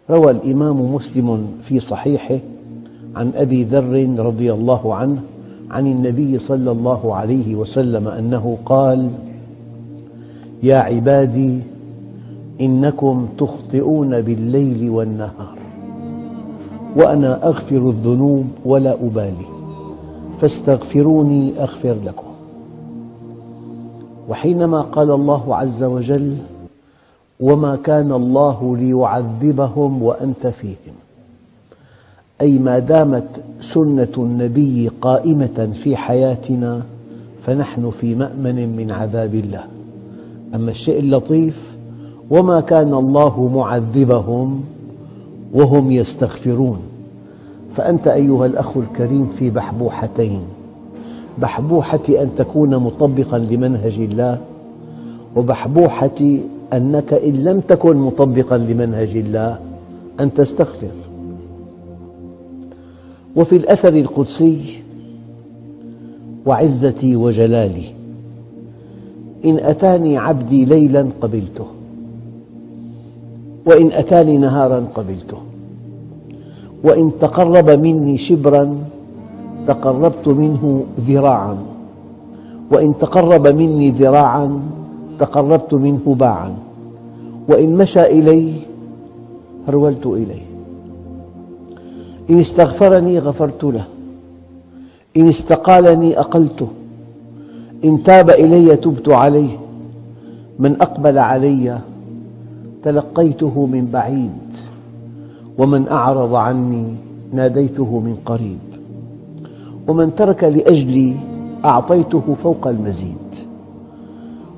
روى الإمام مسلم في صحيحه عن أبي ذر رضي الله عنه عن النبي صلى الله عليه وسلم أنه قال: يا عبادي إنكم تخطئون بالليل والنهار وأنا أغفر الذنوب ولا أبالي فاستغفروني أغفر لكم. وحينما قال الله عز وجل: وما كان الله ليعذبهم وأنت فيهم، أي ما دامت سنة النبي قائمة في حياتنا فنحن في مأمن من عذاب الله. أما الشيء اللطيف: وما كان الله معذبهم وهم يستغفرون. فأنت أيها الأخ الكريم في بحبوحتين: بحبوحة أن تكون مطبقاً لمنهج الله، وبحبوحة أنك إن لم تكن مطبقاً لمنهج الله أن تستغفر. وفي الأثر القدسي: وعزتي وجلالي إن أتاني عبدي ليلاً قبلته، وإن أتاني نهاراً قبلته، وإن تقرب مني شبراً تقربت منه ذراعاً، وإن تقرب مني ذراعاً تقربت منه باعاً، وإن مشى إلي هرولت إليه، إن استغفرني غفرت له، إن استقالني أقلته، إن تاب إلي تبت عليه، من أقبل علي تلقيته من بعيد، ومن أعرض عني ناديته من قريب، ومن ترك لأجلي أعطيته فوق المزيد،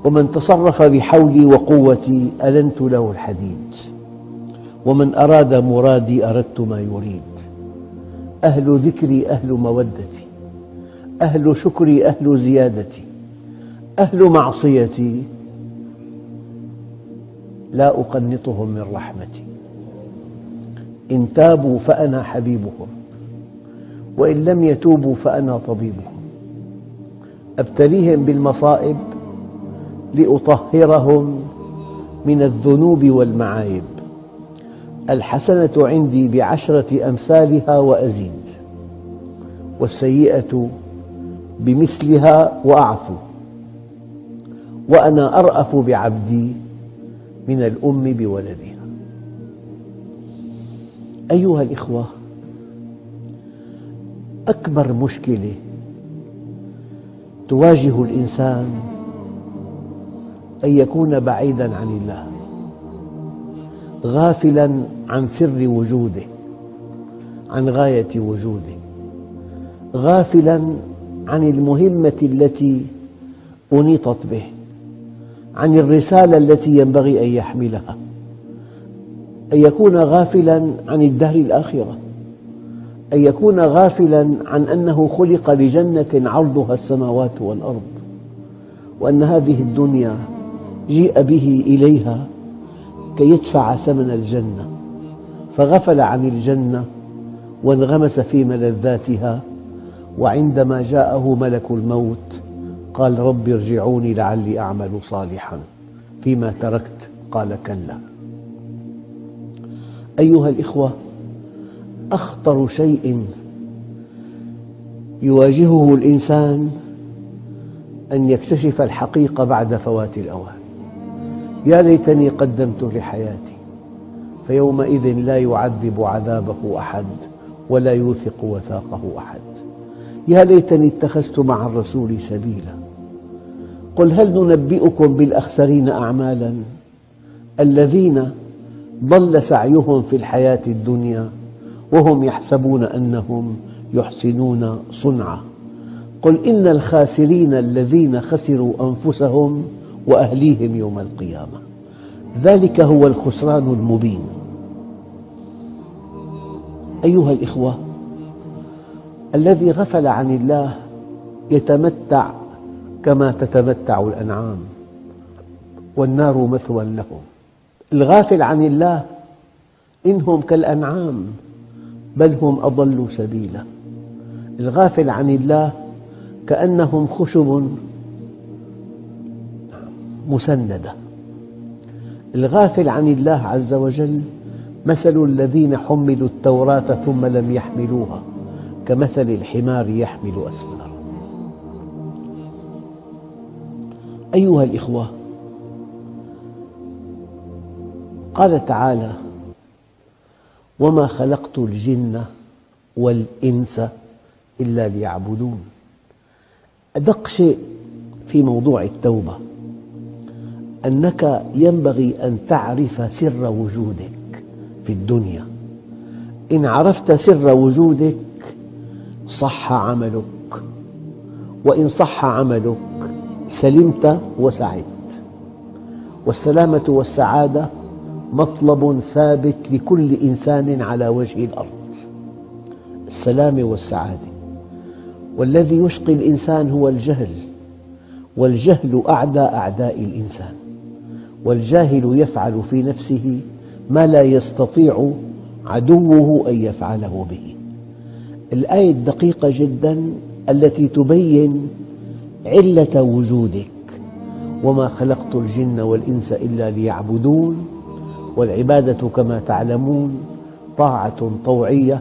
ومن تصرف بحولي وقوتي ألنت له الحديد، ومن أراد مرادي أردت ما يريد. أهل ذكري أهل مودتي، أهل شكري أهل زيادتي، أهل معصيتي لا أقنطهم من رحمتي. إن تابوا فأنا حبيبهم، وإن لم يتوبوا فأنا طبيبهم. أبتليهم بالمصائب لأطهرهم من الذنوب والمعايب. الحسنة عندي بعشرة أمثالها وأزيد، والسيئة بمثلها وأعفو، وأنا أرأف بعبدي من الأم بولدها. أيها الإخوة، أكبر مشكلة تواجه الإنسان أن يكون بعيداً عن الله، غافلاً عن سر وجوده، عن غاية وجوده، غافلاً عن المهمة التي أنيطت به، عن الرسالة التي ينبغي أن يحملها، أن يكون غافلاً عن الدار الآخرة، أن يكون غافلاً عن أنه خلق لجنة عرضها السماوات والأرض، وأن هذه الدنيا جيء به إليها كي يدفع ثمن الجنة، فغفل عن الجنة وانغمس في ملذاتها. وعندما جاءه ملك الموت قال: رب ارجعوني لعلي أعمل صالحاً فيما تركت، قال: كلا. أيها الإخوة، أخطر شيء يواجهه الإنسان أن يكتشف الحقيقة بعد فوات الأوان. يا ليتني قدمت لحياتي، فيومئذ لا يعذب عذابه أحد ولا يوثق وثاقه أحد. يا ليتني اتخذت مع الرسول سبيلا. قل هل ننبئكم بالأخسرين أعمالا الذين ضل سعيهم في الحياة الدنيا وهم يحسبون أنهم يحسنون صنعا. قل إن الخاسرين الذين خسروا أنفسهم وأهليهم يوم القيامة، ذلك هو الخسران المبين. أيها الإخوة، الذي غفل عن الله يتمتع كما تتمتع الأنعام، والنار مثوى لهم. الغافل عن الله إنهم كالأنعام بل هم أضل سبيلا. الغافل عن الله كأنهم خشب مسندة. الغافل عن الله عز وجل مثل الذين حملوا التوراة ثم لم يحملوها كمثل الحمار يحمل أسفارا. أيها الإخوة، قال تعالى: وما خلقت الجن والإنس إلا ليعبدون. أدق شيء في موضوع التوبة أنك ينبغي أن تعرف سر وجودك في الدنيا. إن عرفت سر وجودك صح عملك، وإن صح عملك سلمت وسعدت. والسلامة والسعادة مطلب ثابت لكل إنسان على وجه الأرض، السلامة والسعادة. والذي يشقي الإنسان هو الجهل، والجهل أعدى أعداء الإنسان، والجاهل يفعل في نفسه ما لا يستطيع عدوه أن يفعله به. الآية الدقيقة جدا التي تبين علة وجودك: وما خلقت الجن والإنس إلا ليعبدون. والعبادة كما تعلمون طاعة طوعية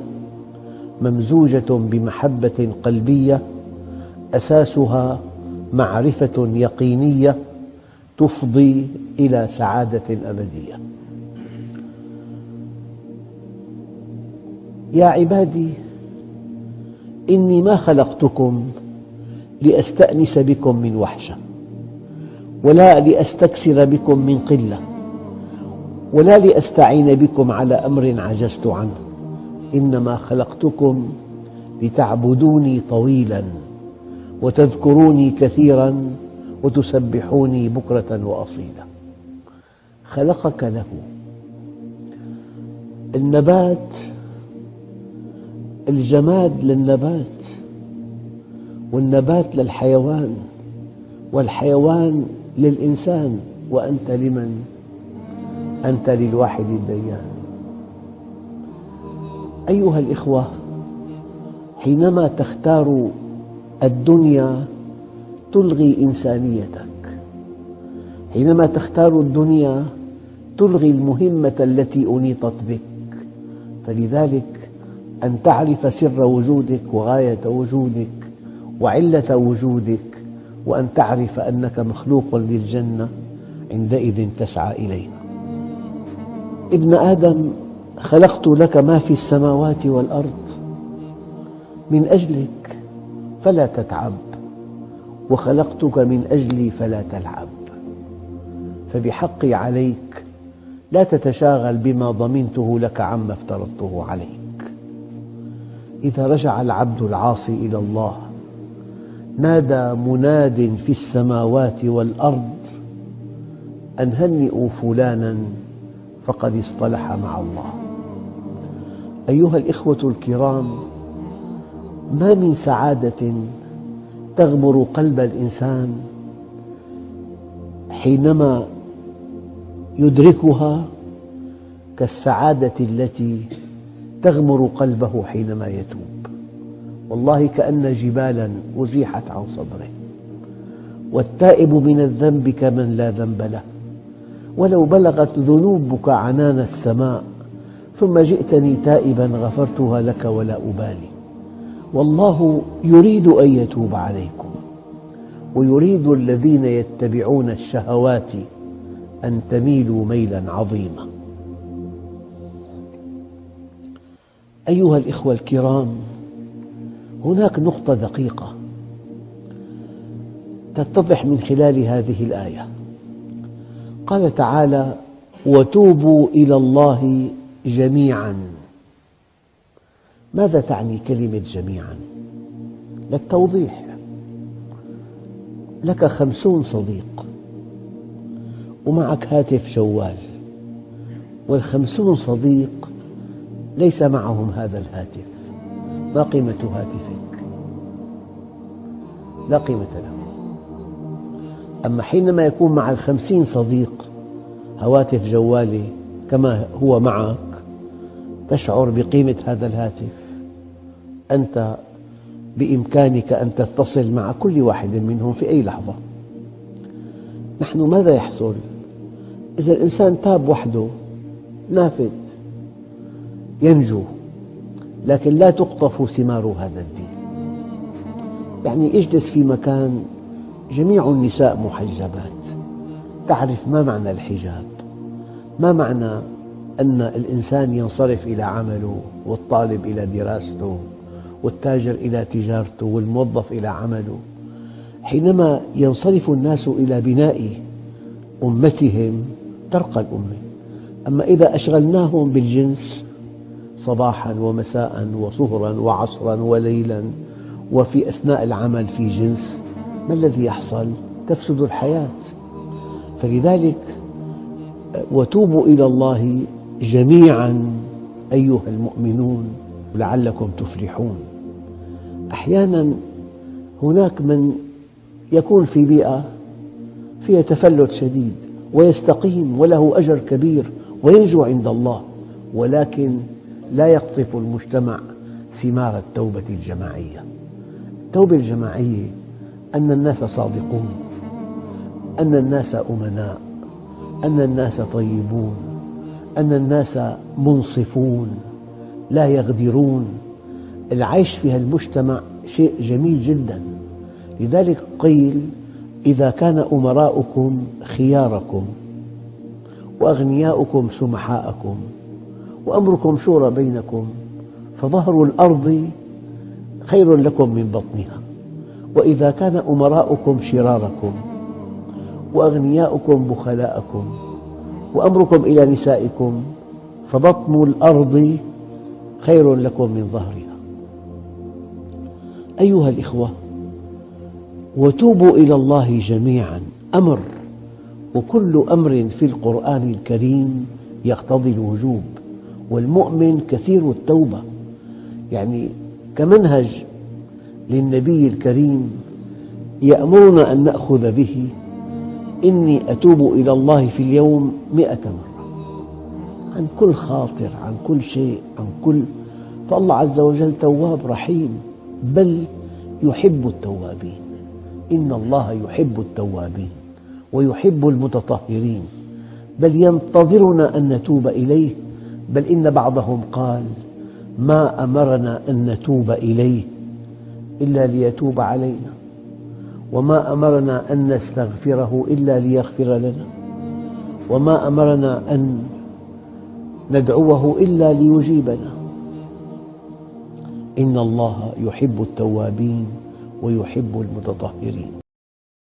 ممزوجة بمحبة قلبية، أساسها معرفة يقينية تفضي إلى سعادة أبدية. يا عبادي، إني ما خلقتكم لأستأنس بكم من وحشة، ولا لأستكثر بكم من قلة، ولا لأستعين بكم على أمر عجزت عنه، إنما خلقتكم لتعبدوني طويلا وتذكروني كثيرا وتسبحوني بكرة وأصيلا. خلقك له. النبات، الجماد للنبات، والنبات للحيوان، والحيوان للإنسان، وأنت لمن؟ أنت للواحد الديان. أيها الإخوة، حينما تختار الدنيا تلغي إنسانيتك، حينما تختار الدنيا تلغي المهمة التي أنيطت بك. فلذلك أن تعرف سر وجودك وغاية وجودك وعلة وجودك، وأن تعرف أنك مخلوق للجنة، عندئذ تسعى إليها. ابن آدم، خلقت لك ما في السماوات والأرض من أجلك فلا تتعب، وخلقتك من أجلي فلا تلعب. فبحقي عليك لا تتشاغل بما ضمنته لك عما افترضته عليك. إذا رجع العبد العاصي إلى الله نادى مناد في السماوات والأرض أن هنئوا فلانا فقد اصطلح مع الله. أيها الإخوة الكرام، ما من سعادة تغمر قلب الإنسان حينما يدركها كالسعادة التي تغمر قلبه حينما يتوب. والله كأن جبالا أزيحت عن صدره. والتائب من الذنب كمن لا ذنب له، ولو بلغت ذنوبك عنان السماء ثم جئتني تائبا غفرتها لك ولا أبالي. والله يريد أن يتوب عليكم، ويريد الذين يتبعون الشهوات أن تميلوا ميلا عظيما. أيها الإخوة الكرام، هناك نقطة دقيقة تتضح من خلال هذه الآية. قال تعالى: وتوبوا إلى الله جميعا. ماذا تعني كلمة جميعا؟ للتوضيح: لك 50 صديق ومعك هاتف جوال، وال50 صديق ليس معهم هذا الهاتف. ما قيمة هاتفك؟ لا قيمة له. أما حينما يكون مع ال50 صديق هواتف جوالي كما هو معك، تشعر بقيمة هذا الهاتف. أنت بإمكانك أن تتصل مع كل واحد منهم في أي لحظة. نحن ماذا يحصل؟ إذا الإنسان تاب وحده نافذ، ينجو، لكن لا تقطف ثمار هذا الدين. يعني اجلس في مكان جميع النساء محجبات، تعرف ما معنى الحجاب، ما معنى أن الإنسان ينصرف إلى عمله، والطالب إلى دراسته، والتاجر إلى تجارته، والموظف إلى عمله. حينما ينصرف الناس إلى بناء أمتهم ترقى الأمة. أما إذا أشغلناهم بالجنس صباحاً ومساءً وظهراً وعصراً وليلاً، وفي أثناء العمل في جنس، ما الذي يحصل؟ تفسد الحياة. فلذلك وتوبوا إلى الله جميعاً أيها المؤمنون لعلكم تفلحون. أحياناً هناك من يكون في بيئة فيها تفلت شديد ويستقيم وله أجر كبير وينجو عند الله، ولكن لا يقطف المجتمع ثمار التوبة الجماعية. التوبة الجماعية أن الناس صادقون، أن الناس أمناء، أن الناس طيبون، أن الناس منصفون لا يغدرون. العيش في هالمجتمع شيء جميل جدا. لذلك قيل: إذا كان أمراؤكم خياركم، وأغنياؤكم سمحاءكم، وأمركم شورى بينكم، فظهر الأرض خير لكم من بطنها. وإذا كان أمراؤكم شراركم، وأغنياؤكم بخلاءكم، وأمركم إلى نسائكم، فبطن الأرض خير لكم من ظهرها. أيها الإخوة، وتوبوا إلى الله جميعاً أمر، وكل أمر في القرآن الكريم يقتضي الوجوب، والمؤمن كثير التوبة. يعني كمنهج للنبي الكريم يأمرنا أن نأخذ به: إني أتوب إلى الله في اليوم 100 مرة، عن كل خاطر، عن كل شيء، عن كل. فالله عز وجل تواب رحيم، بل يحب التوابين. إن الله يحب التوابين ويحب المتطهرين، بل ينتظرنا أن نتوب إليه. بل إن بعضهم قال: ما أمرنا أن نتوب إليه إلا ليتوب علينا، وما أمرنا أن نستغفره إلا ليغفر لنا، وما أمرنا أن ندعوه إلا ليجيبنا. إن الله يحب التوابين ويحب المتطهرين.